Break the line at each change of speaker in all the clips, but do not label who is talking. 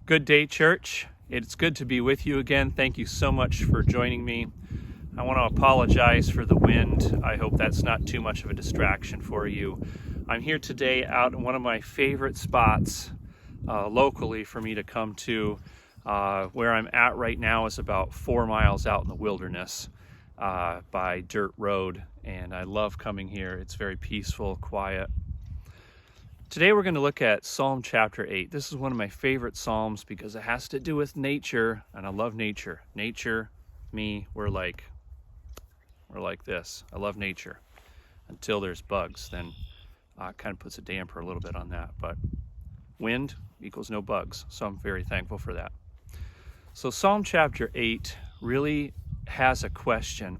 Good day, church. It's good to be with you again. Thank you so much for joining me. I want to apologize for the wind. I hope that's not too much of a distraction for you. I'm here today out in one of my favorite spots locally for me to come to. Where I'm at right now is about 4 miles out in the wilderness by dirt road, and I love coming here. It's very peaceful, quiet. Today we're going to look at Psalm chapter 8. This is one of my favorite psalms because it has to do with nature, and I love nature. Nature, me, we're like this. I love nature until there's bugs. Then it kind of puts a damper a little bit on that. But wind equals no bugs, so I'm very thankful for that. So Psalm chapter 8 really has a question.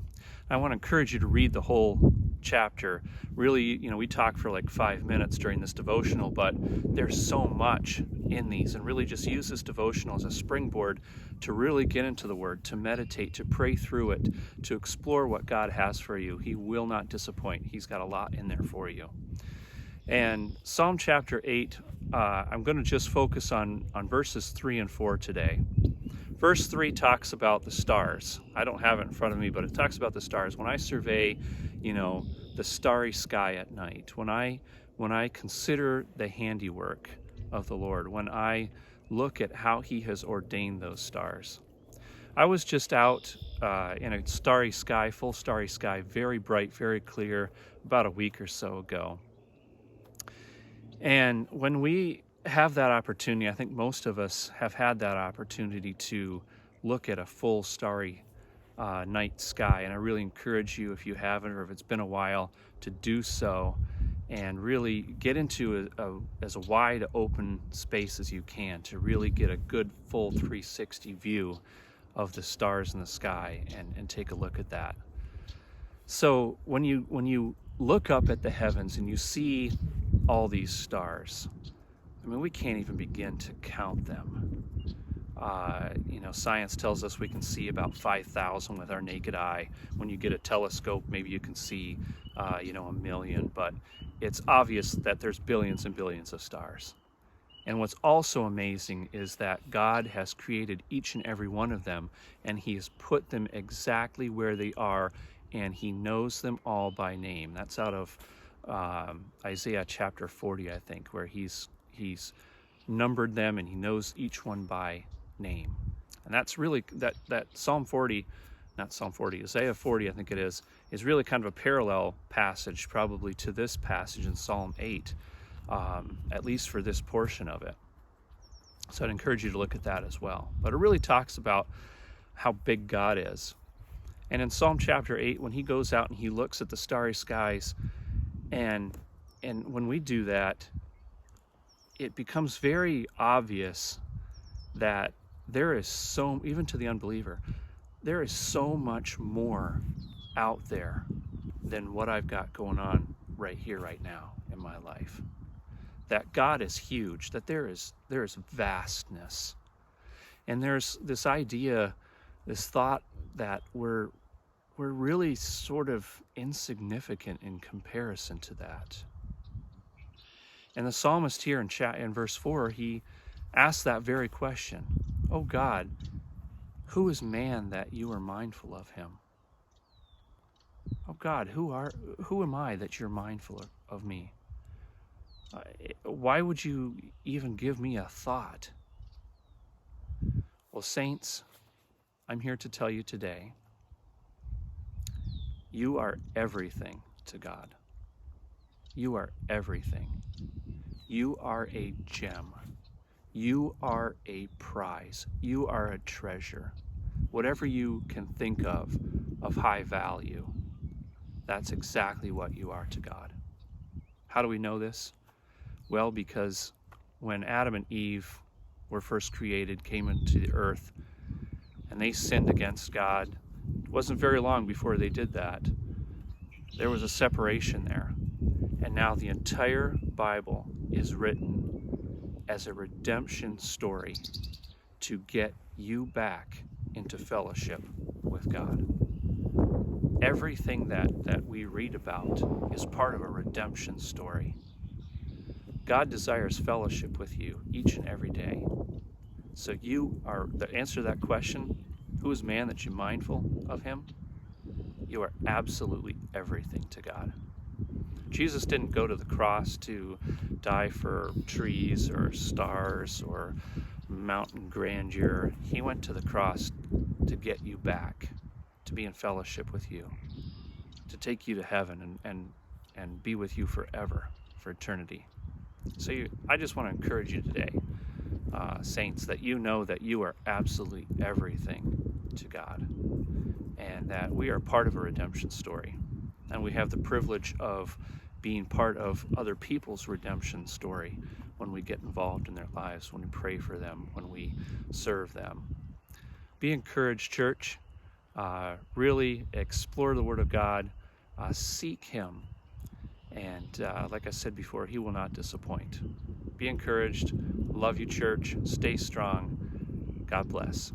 I want to encourage you to read the whole chapter. Really, we talk for like 5 minutes during this devotional, but there's so much in these, and really just use this devotional as a springboard to really get into the Word, to meditate, to pray through it, to explore what God has for you. He will not disappoint. He's got a lot in there for you. And Psalm chapter 8, I'm going to just focus on verses 3 and 4 today. Verse 3 talks about the stars. I don't have it in front of me, but it talks about the stars. When I survey, the starry sky at night, when I consider the handiwork of the Lord, when I look at how He has ordained those stars. I was just out in a starry sky, full starry sky, very bright, very clear, about a week or so ago. And when we have that opportunity, I think most of us have had that opportunity to look at a full starry night sky, and I really encourage you, if you haven't or if it's been a while, to do so and really get into as a wide open space as you can to really get a good full 360 view of the stars in the sky and take a look at that. So when you look up at the heavens and you see all these stars, we can't even begin to count them. Science tells us we can see about 5,000 with our naked eye. When you get a telescope, maybe you can see, 1 million, but it's obvious that there's billions and billions of stars. And what's also amazing is that God has created each and every one of them, and He has put them exactly where they are, and He knows them all by name. That's out of Isaiah chapter 40, I think, where He's numbered them and He knows each one by name. And that's really that Isaiah 40, I think it is really kind of a parallel passage probably to this passage in Psalm 8, at least for this portion of it. So I'd encourage you to look at that as well. But it really talks about how big God is. And in Psalm chapter 8, when he goes out and he looks at the starry skies, and when we do that, it becomes very obvious that there is even to the unbeliever, there is so much more out there than what I've got going on right here, right now in my life. That God is huge, that there is vastness. And there's this idea, this thought that we're really sort of insignificant in comparison to that. And the psalmist here in verse 4, he asks that very question. Oh God, who is man that you are mindful of him? Oh God, who am I that you're mindful of me? Why would you even give me a thought? Well, saints, I'm here to tell you today, you are everything to God. You are everything. You are a gem. You are a prize. You are a treasure. Whatever you can think of high value, that's exactly what you are to God. How do we know this? Well, because when Adam and Eve were first created, came into the earth, and they sinned against God, it wasn't very long before they did that. There was a separation there. And now the entire Bible is written as a redemption story to get you back into fellowship with God. Everything that we read about is part of a redemption story. God desires fellowship with you each and every day. So you are, the answer to that question, who is man that you're mindful of him? You are absolutely everything to God. Jesus didn't go to the cross to die for trees or stars or mountain grandeur. He went to the cross to get you back, to be in fellowship with you, to take you to heaven and be with you forever, for eternity. So I just want to encourage you today, saints, that you know that you are absolutely everything to God, and that we are part of a redemption story, and we have the privilege of being part of other people's redemption story when we get involved in their lives, when we pray for them, when we serve them. Be encouraged, church. Really explore the Word of God. Seek Him. And like I said before, He will not disappoint. Be encouraged. Love you, church. Stay strong. God bless.